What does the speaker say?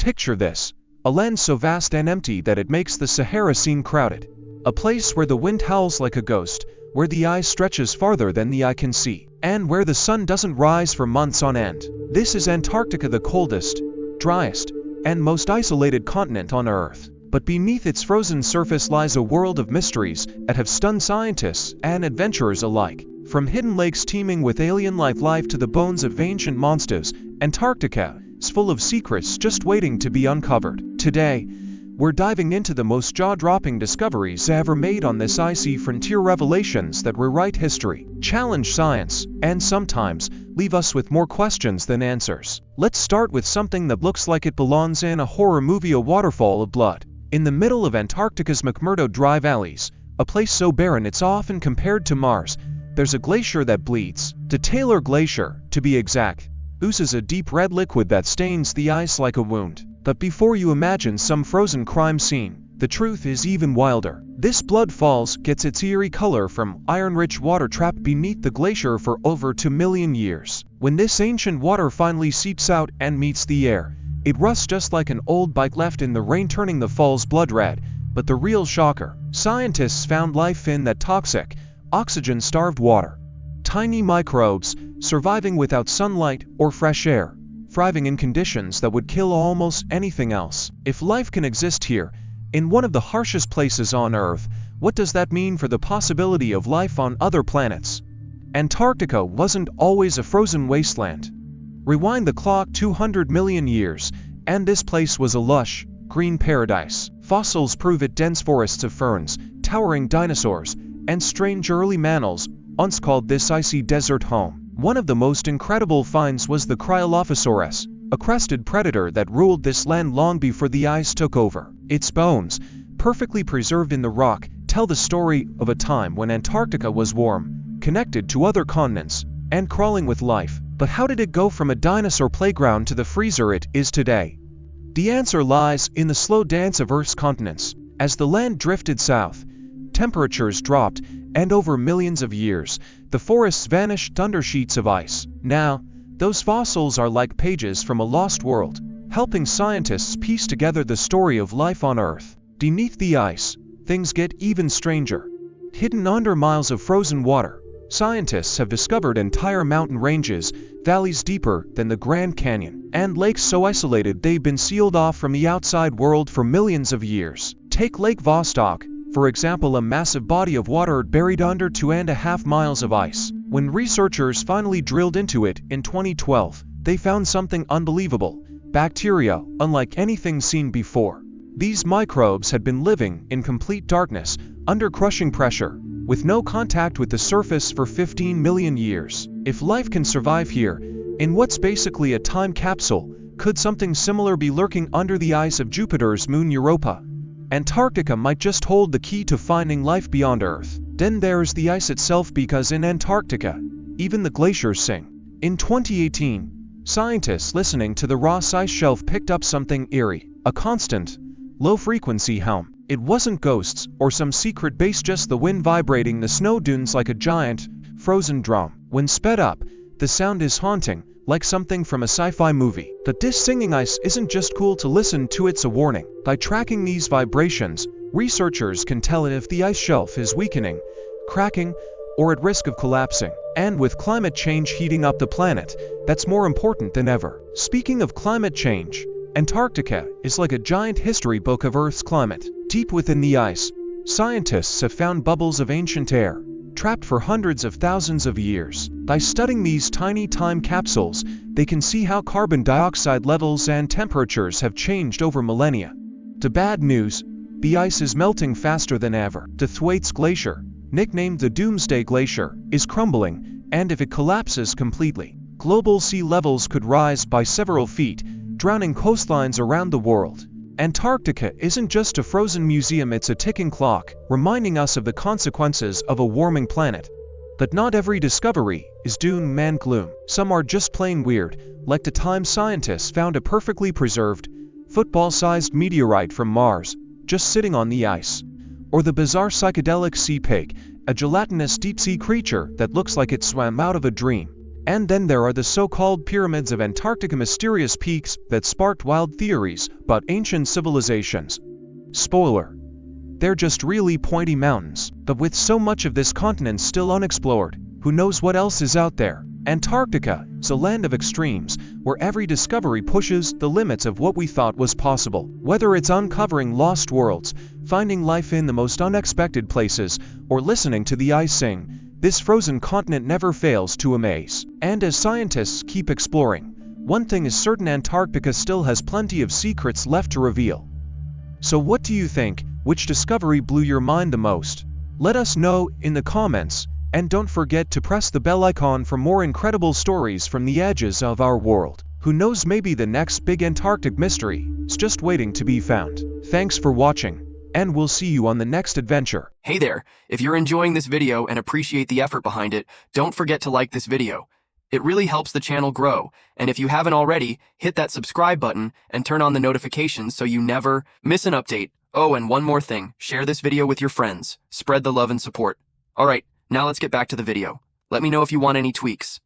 Picture this: a land so vast and empty that it makes the Sahara seem crowded. A place where the wind howls like a ghost, where the ice stretches farther than the eye can see, and where the sun doesn't rise for months on end. This is Antarctica, the coldest, driest, and most isolated continent on Earth. But beneath its frozen surface lies a world of mysteries that have stunned scientists and adventurers alike. From hidden lakes teeming with alien life to the bones of ancient monsters, Antarctica is full of secrets just waiting to be uncovered. Today, we're diving into the most jaw-dropping discoveries ever made on this icy frontier, revelations that rewrite history, challenge science, and sometimes leave us with more questions than answers. Let's start with something that looks like it belongs in a horror movie: a waterfall of blood. In the middle of Antarctica's McMurdo Dry Valleys, a place so barren it's often compared to Mars, there's a glacier that bleeds. The Taylor Glacier, to be exact, oozes a deep red liquid that stains the ice like a wound. But before you imagine some frozen crime scene, the truth is even wilder. This blood falls gets its eerie color from iron-rich water trapped beneath the glacier for over 2 million years. When this ancient water finally seeps out and meets the air, it rusts just like an old bike left in the rain, turning the falls blood red. But the real shocker: scientists found life in that toxic, oxygen-starved water. Tiny microbes, surviving without sunlight or fresh air, thriving in conditions that would kill almost anything else. If life can exist here, in one of the harshest places on Earth, what does that mean for the possibility of life on other planets? Antarctica wasn't always a frozen wasteland. Rewind the clock 200 million years, and this place was a lush, green paradise. Fossils prove it: dense forests of ferns, towering dinosaurs, and strange early mammals once called this icy desert home. One of the most incredible finds was the Cryolophosaurus, a crested predator that ruled this land long before the ice took over. Its bones, perfectly preserved in the rock, tell the story of a time when Antarctica was warm, connected to other continents, and crawling with life. But how did it go from a dinosaur playground to the freezer it is today? The answer lies in the slow dance of Earth's continents. As the land drifted south, temperatures dropped, and over millions of years, the forests vanished under sheets of ice. Now, those fossils are like pages from a lost world, helping scientists piece together the story of life on Earth. Beneath the ice, things get even stranger. Hidden under miles of frozen water, scientists have discovered entire mountain ranges, valleys deeper than the Grand Canyon, and lakes so isolated they've been sealed off from the outside world for millions of years. Take Lake Vostok, for example, a massive body of water buried under 2.5 miles of ice. When researchers finally drilled into it in 2012, they found something unbelievable: bacteria unlike anything seen before. These microbes had been living in complete darkness, under crushing pressure, with no contact with the surface for 15 million years. If life can survive here, in what's basically a time capsule, could something similar be lurking under the ice of Jupiter's moon Europa? Antarctica might just hold the key to finding life beyond Earth. Then there's the ice itself, because in Antarctica, even the glaciers sing. In 2018, scientists listening to the Ross Ice Shelf picked up something eerie: a constant, low-frequency hum. It wasn't ghosts or some secret base, just the wind vibrating the snow dunes like a giant, frozen drum. When sped up, the sound is haunting, like something from a sci-fi movie. But this singing ice isn't just cool to listen to, it's a warning. By tracking these vibrations, researchers can tell if the ice shelf is weakening, cracking, or at risk of collapsing. And with climate change heating up the planet, that's more important than ever. Speaking of climate change, Antarctica is like a giant history book of Earth's climate. Deep within the ice, scientists have found bubbles of ancient air, trapped for hundreds of thousands of years. By studying these tiny time capsules, they can see how carbon dioxide levels and temperatures have changed over millennia. The bad news: the ice is melting faster than ever. The Thwaites Glacier, nicknamed the Doomsday Glacier, is crumbling, and if it collapses completely, global sea levels could rise by several feet, drowning coastlines around the world. Antarctica isn't just a frozen museum, it's a ticking clock, reminding us of the consequences of a warming planet. But not every discovery is doom and gloom. Some are just plain weird, like the time scientists found a perfectly preserved, football-sized meteorite from Mars, just sitting on the ice. Or the bizarre psychedelic sea pig, a gelatinous deep-sea creature that looks like it swam out of a dream. And then there are the so-called pyramids of Antarctica, mysterious peaks that sparked wild theories about ancient civilizations. Spoiler: they're just really pointy mountains. But with so much of this continent still unexplored, who knows what else is out there? Antarctica is a land of extremes, where every discovery pushes the limits of what we thought was possible. Whether it's uncovering lost worlds, finding life in the most unexpected places, or listening to the ice sing, this frozen continent never fails to amaze. And as scientists keep exploring, one thing is certain: Antarctica still has plenty of secrets left to reveal. So what do you think? Which discovery blew your mind the most? Let us know in the comments, and don't forget to press the bell icon for more incredible stories from the edges of our world. Who knows, maybe the next big Antarctic mystery is just waiting to be found. Thanks for watching, and we'll see you on the next adventure. Hey there, if you're enjoying this video and appreciate the effort behind it, don't forget to like this video. It really helps the channel grow, and if you haven't already, hit that subscribe button and turn on the notifications so you never miss an update. Oh, and one more thing, share this video with your friends. Spread the love and support. Alright, now let's get back to the video. Let me know if you want any tweaks.